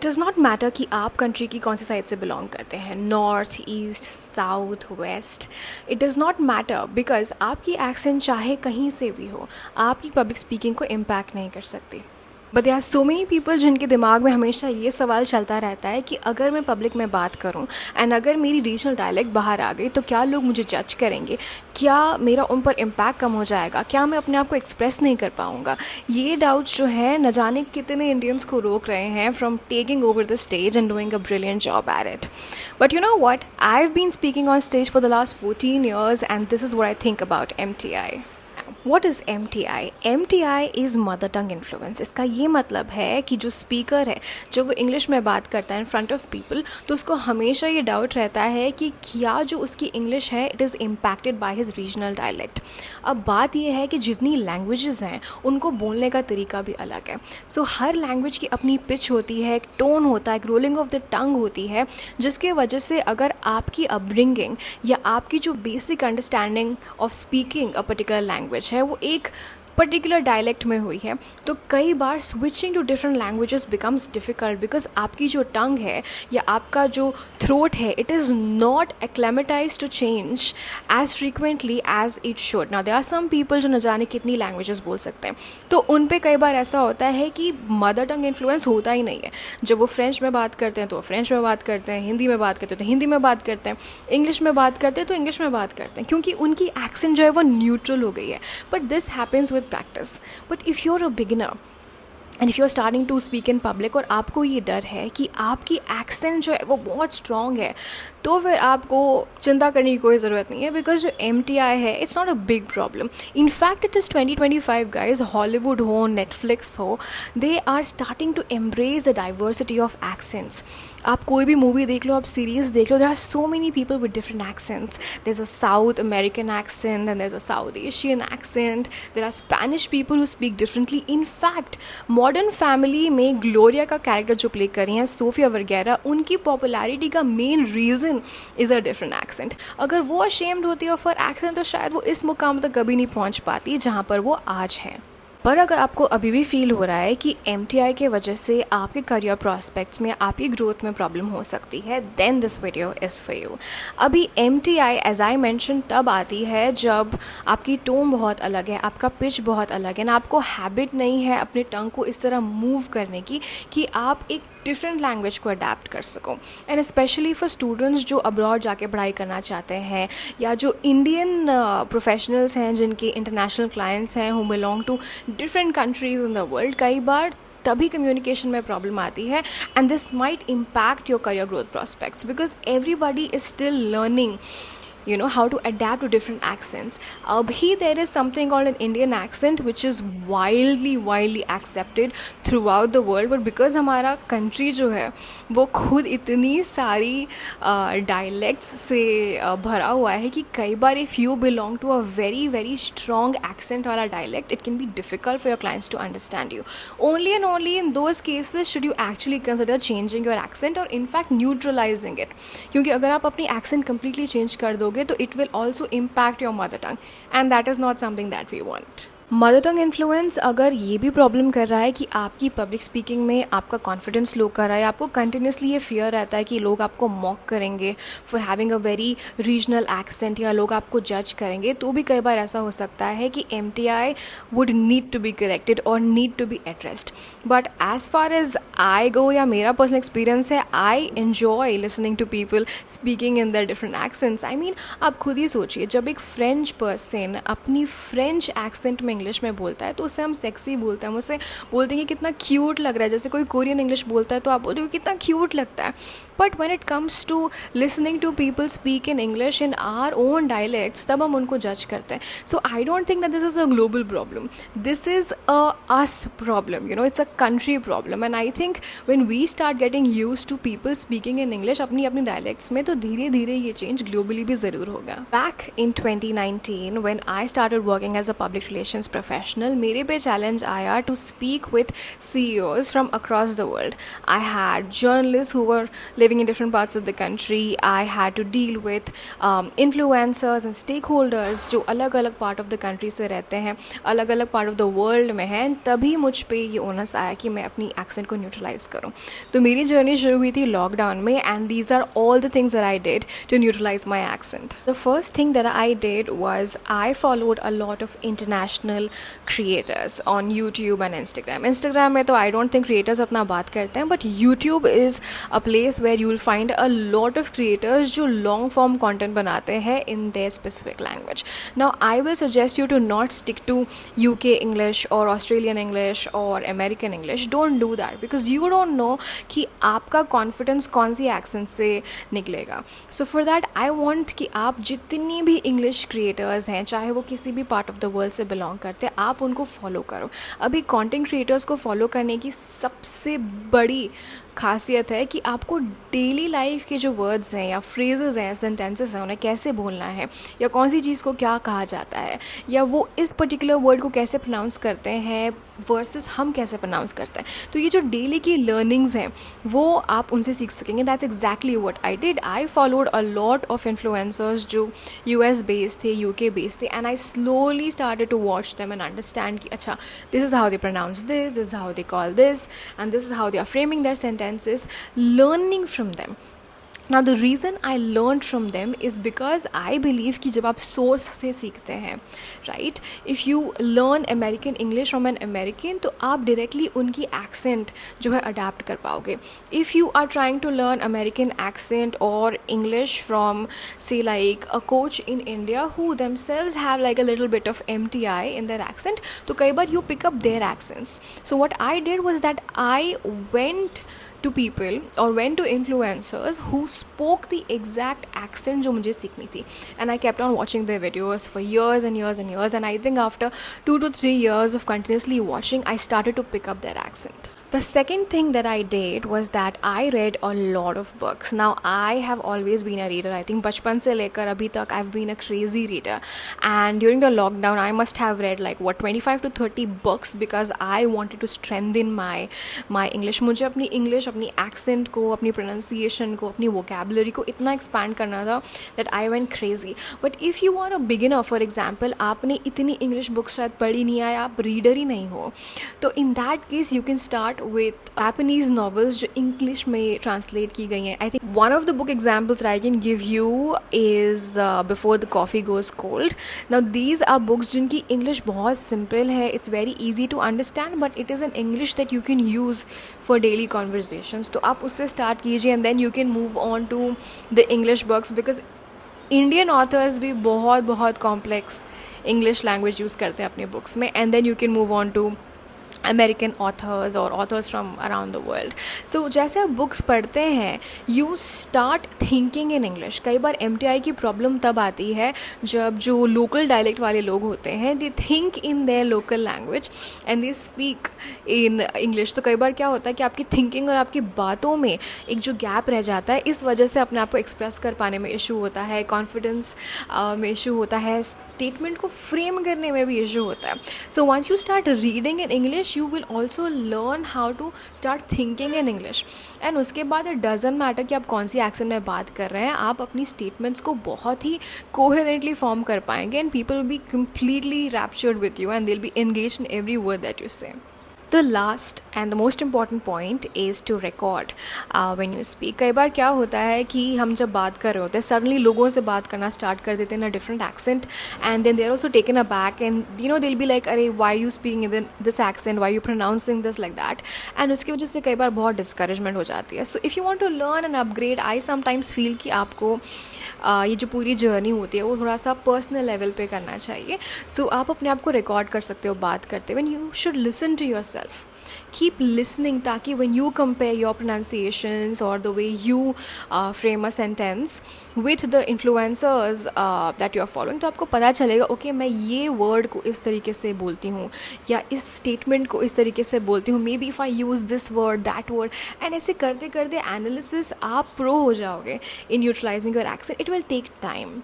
Does not matter कि आप country की कौन सी साइड से बिलोंग करते हैं, north, east, south, west. It does not matter because आपकी एक्सेंट चाहे कहीं से भी हो, आपकी पब्लिक स्पीकिंग को इम्पैक्ट नहीं कर सकती। But there are so many people जिनके दिमाग में हमेशा ये सवाल चलता रहता है कि अगर मैं पब्लिक में बात करूं एंड अगर मेरी रीजनल डायलेक्ट बाहर आ गई तो क्या लोग मुझे जज करेंगे, क्या मेरा उन पर इम्पैक्ट कम हो जाएगा, क्या मैं अपने आप को एक्सप्रेस नहीं कर पाऊँगा। ये डाउट्स जो है न जाने कितने इंडियंस को रोक रहे हैं from taking over the stage and doing a brilliant job at it. But you know what, I have been speaking on stage for the last 14 years and this is what I think about MTI। What is MTI? MTI is mother tongue influence. इसका ये मतलब है कि जो speaker है, जो वो English में बात करता है इन फ्रंट ऑफ पीपल, तो उसको हमेशा ये डाउट रहता है कि क्या जो उसकी इंग्लिश है it is impacted by his regional dialect. अब बात ये है कि जितनी लैंग्वेजेस हैं उनको बोलने का तरीका भी अलग है। सो हर लैंग्वेज की अपनी पिच होती है, एक टोन होता है, एक रोलिंग ऑफ द टंग होती है, जिसके वजह से अगर आपकी अपब्रिंगिंग या आपकी जो basic understanding of speaking a particular language है वो एक पर्टिकुलर डायलेक्ट में हुई है, तो कई बार switching to different languages becomes difficult because आपकी जो टंग है या आपका जो थ्रोट है it is not acclimatise to change as frequently as it should. Now there are some people जो न जाने कितनी लैंग्वेजेस बोल सकते हैं, तो उन पे कई बार ऐसा होता है कि मदर टंग इन्फ्लुएंस होता ही नहीं है। जब वो फ्रेंच में बात करते हैं तो वो फ्रेंच में बात करते हैं, हिंदी में बात करते हैं तो हिंदी में बात करते हैं, इंग्लिश में बात करते हैं तो इंग्लिश में बात करते हैं, क्योंकि उनकी एक्सेंट जो है वो न्यूट्रल हो गई है। But this happens with practice. But if you're a beginner and if you are starting to speak in public और आपको ये डर है कि आपकी एक्सेंट जो है वो बहुत स्ट्रॉन्ग है, तो फिर आपको चिंता करने की कोई ज़रूरत नहीं है बिकॉज जो MTI है it's not a big problem. In fact it is 2025 guys. Hollywood हो, नेटफ्लिक्स हो, they are starting to embrace the diversity of accents. आप कोई भी मूवी देख लो, आप सीरीज़ देख लो, there are so many people with different accents. There is a South American accent and there is a South Asian accent, there are Spanish people who speak differently. In fact modern family में Gloria का character जो play कर रही हैं Sophia Vergara, उनकी popularity का main reason is a different accent. अगर वो अशेम्ड होती है ऑफ हर एक्सेंट तो शायद वो इस मुकाम तक कभी नहीं पहुंच पाती जहां पर वो आज हैं। पर अगर आपको अभी भी फील हो रहा है कि MTI के वजह से आपके करियर प्रॉस्पेक्ट्स में, आपकी ग्रोथ में प्रॉब्लम हो सकती है, then this video is for you. अभी MTI एज आई मैंशन तब आती है जब आपकी टोन बहुत अलग है, आपका पिच बहुत अलग है ना, आपको हैबिट नहीं है अपने टंग को इस तरह मूव करने की कि आप एक डिफरेंट लैंग्वेज को अडेप्ट कर सको। एंड स्पेशली फॉर स्टूडेंट्स जो अब्रॉड जाके पढ़ाई करना चाहते हैं या जो इंडियन प्रोफेशनल्स हैं जिनके इंटरनेशनल क्लाइंट्स हैं who belong to different countries in the world, कई बार तभी कम्युनिकेशन में प्रॉब्लम आती है and this might impact your career growth prospects because everybody is still learning how to adapt to different accents. Abhi there is something called an Indian accent which is widely accepted throughout the world, but because हमारा country जो है वो खुद इतनी सारी dialects से भरा हुआ है कि कई बार if you belong to a very strong accent वाला dialect, it can be difficult for your clients to understand you. Only and only in those cases should you actually consider changing your accent or in fact neutralizing it. क्योंकि अगर आप अपनी accent completely change कर दोगे तो it will also impact your mother tongue and that is not something that we want. Mother tongue influence अगर ये भी प्रॉब्लम कर रहा है कि आपकी पब्लिक स्पीकिंग में आपका कॉन्फिडेंस लो कर रहा है, आपको कंटिन्यूसली ये फियर रहता है कि लोग आपको मॉक करेंगे for having a very regional accent या लोग आपको जज करेंगे, तो भी कई बार ऐसा हो सकता है कि MTI would need to be corrected और need to be addressed. But as far as I go या मेरा पर्सनल एक्सपीरियंस है, I enjoy listening to people speaking in the different accents. I mean आप खुद ही सोचिए, जब एक फ्रेंच पर्सन अपनी फ्रेंच एक्सेंट में इंग्लिश में बोलता है तो उससे हम सेक्सी बोलते हैं, हम उससे बोलते हैं कि कितना क्यूट लग रहा है। जैसे कोई कोरियन इंग्लिश बोलता है तो आप बोलते हो कितना क्यूट लगता है। But when it comes to listening to people speak in English in our own dialects, तब हम उनको जज करते हैं। So I don't think that this is a global problem, this is a US problem, it's a country problem. And I think when we start getting used to people speaking in English अपनी अपनी dialects में, तो धीरे धीरे ये change globally भी ज़रूर होगा। Back in 2019 when I started working as a public relations professional मेरे पे चैलेंज आया to speak with CEOs from across the world. I had journalist who were living in different parts of the country. I had to deal with influencers and stakeholders जो अलग अलग part of the country से रहते हैं, अलग अलग part of the world में हैं. तभी मुझ पे ये ओनस आया कि मैं अपनी एक्सेंट को न्यूट्रलाइज करूँ. तो मेरी जर्नी शुरू हुई थी लॉकडाउन में, and these are all the things that I did to neutralize my accent. The first thing that I did was I followed a lot of international creators on YouTube and Instagram. Instagram में तो I don't think creators अपना बात करते हैं, but YouTube is a place where you will find a lot of creators जो long form content बनाते हैं in their specific language. Now I will suggest you to not stick to UK English or Australian English or American English. Don't do that because you don't know कि आपका confidence कौन सी accent से निकलेगा. So for that I want कि आप जितनी भी English creators हैं, चाहे वो किसी भी पार्ट ऑफ द वर्ल्ड से बिलोंग करते हैं, आप उनको फॉलो करो. अभी कंटेंट क्रिएटर्स को फॉलो करने की सबसे बड़ी खासियत है कि आपको डेली लाइफ के जो वर्ड्स हैं या फ्रेजेस हैं, सेंटेंसेस हैं, उन्हें कैसे बोलना है, या कौन सी चीज़ को क्या कहा जाता है, या वो इस पर्टिकुलर वर्ड को कैसे प्रोनाउंस करते हैं वर्सेस हम कैसे प्रोनाउंस करते हैं. तो ये जो डेली की लर्निंग्स हैं वो आप उनसे सीख सकेंगे. That's exactly what I did. I followed a lot of influencers जो US बेस्ड थे, UK बेस्ड थे, and I slowly started to watch them and understand कि अच्छा this is how they pronounce this is how they call this and this is how they are framing their sentences, learning from them. Now the reason I learned from them is because I believe कि जब आप source से सीखते हैं, right, if you learn American English from an American तो आप directly उनकी accent जो है adapt कर पाओगे. If you are trying to learn American accent or English from say like a coach in India who themselves have like a little bit of MTI in their accent, तो कई बार you pick up their accents. So what I did was that I went to people or went to influencers who spoke the exact accent जो मुझे सीखनी थी, and I kept on watching their videos for years and years and years, and I think after 2 to 3 years of continuously watching I started to pick up their accent. The second thing that I did was that I read a lot of books. Now I have always been a reader. I think बचपन से लेकर अभी तक I've been a crazy reader, and during the lockdown I must have read like 25 to 30 books because I wanted to strengthen my English. मुझे अपनी English, अपनी accent को, अपनी pronunciation को, अपनी vocabulary को इतना expand करना था that I went crazy. But if you are a beginner, for example, आपने इतनी English books शायद पढ़ी नहीं है, आप reader ही नहीं हो, तो in that case you can start with Japanese novels जो English में translate की गई हैं. I think one of the book examples that I can give you is Before the Coffee Goes Cold. Now these are books जिनकी English बहुत simple है, it's very easy to understand, but it is an English that you can use for daily conversations. तो आप उससे start कीजिए and then you can move on to the English books because Indian authors भी बहुत बहुत complex English language use करते हैं अपने books में, and then you can move on to American authors or authors from around the world. So जैसे आप books पढ़ते हैं you start thinking in English. कई बार MTI की प्रॉब्लम तब आती है जब जो लोकल डायलेक्ट वाले लोग होते हैं they think in their local language and they speak in English. तो कई बार क्या होता है कि आपकी थिंकिंग और आपकी बातों में एक जो गैप रह जाता है, इस वजह से अपने आप को एक्सप्रेस कर पाने में इशू होता है, कॉन्फिडेंस में इशू होता है, स्टेटमेंट को फ्रेम करने में भी इशू होता है. So once you start reading in English you will also learn how to start thinking in English. and उसके बाद it doesn't matter कि आप कौन सी accent में बात कर रहे हैं, आप अपनी statements को बहुत ही coherently form कर पाएंगे and people will be completely raptured with you and they'll be engaged in every word that you say. The last and the most important point is to record when you speak. कई बार क्या होता है कि हम जब बात कर रहे होते हैं suddenly लोगों से बात करना start कर देते हैं in a different accent and then they're also taken aback and you know they'll be like अरे why you speaking in this accent, why you pronouncing this like that, and उसकी वजह से कई बार बहुत discouragement हो जाती है. So if you want to learn and upgrade, I sometimes feel कि आपको ये जो पूरी जर्नी होती है वो थोड़ा सा पर्सनल लेवल पे करना चाहिए. सो आप अपने आप को रिकॉर्ड कर सकते हो बात करते हुए. You should listen to yourself, keep listening ताकि when you compare your pronunciations or the way you frame a sentence with the influencers that you are following, तो आपको पता चलेगा ओके मैं ये word को इस तरीके से बोलती हूँ या इस statement को इस तरीके से बोलती हूँ, maybe if I use this word that word, and ऐसे करते करते analysis आप pro हो जाओगे in utilizing your accent. It will take time.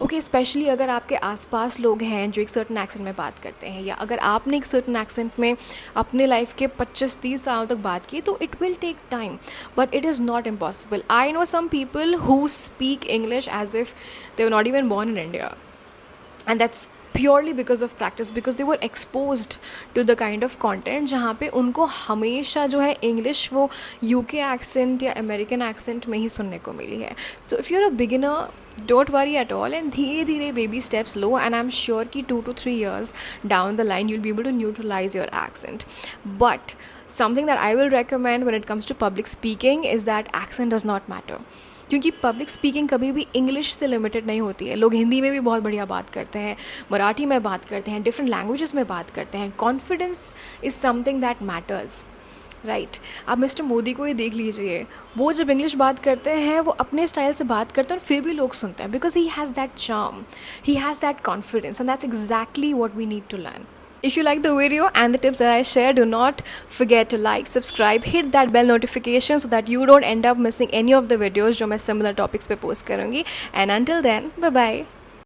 Okay, specially अगर आपके आसपास लोग हैं जो एक सर्टन एक्सेंट में बात करते हैं, या अगर आपने एक सर्टन एक्सेंट में अपने लाइफ के 25-30 सालों तक बात की, तो it will take time, but it is not impossible. I know some people who speak English as if they were not even born in India, and that's purely because of practice, because they were exposed to the kind of content जहाँ पे उनको हमेशा जो है English वो UK accent या American accent में ही सुनने को मिली है. So if you're a beginner, don't worry at all, and धीरे धीरे baby steps low, and I am sure कि 2 to 3 years down the line you'll be able to neutralize your accent. But something that I will recommend when it comes to public speaking is that accent does not matter. क्योंकि public speaking कभी भी English से limited नहीं होती है. लोग हिंदी में भी बहुत बढ़िया बात करते हैं, मराठी में बात करते हैं, डिफरेंट लैंग्वेजेस में बात करते हैं. Confidence is something that matters, right. आप मिस्टर मोदी को ही देख लीजिए, वो जब इंग्लिश बात करते हैं वो अपने स्टाइल से बात करते हैं और फिर भी लोग सुनते हैं, because he has that charm, he has that confidence, and that's exactly what we need to learn. If you like the video and the tips that I share, do not forget to like, subscribe, hit that bell notification so that you don't end up missing any of the videos जो मैं similar topics पे post करूँगी. And until then, bye bye.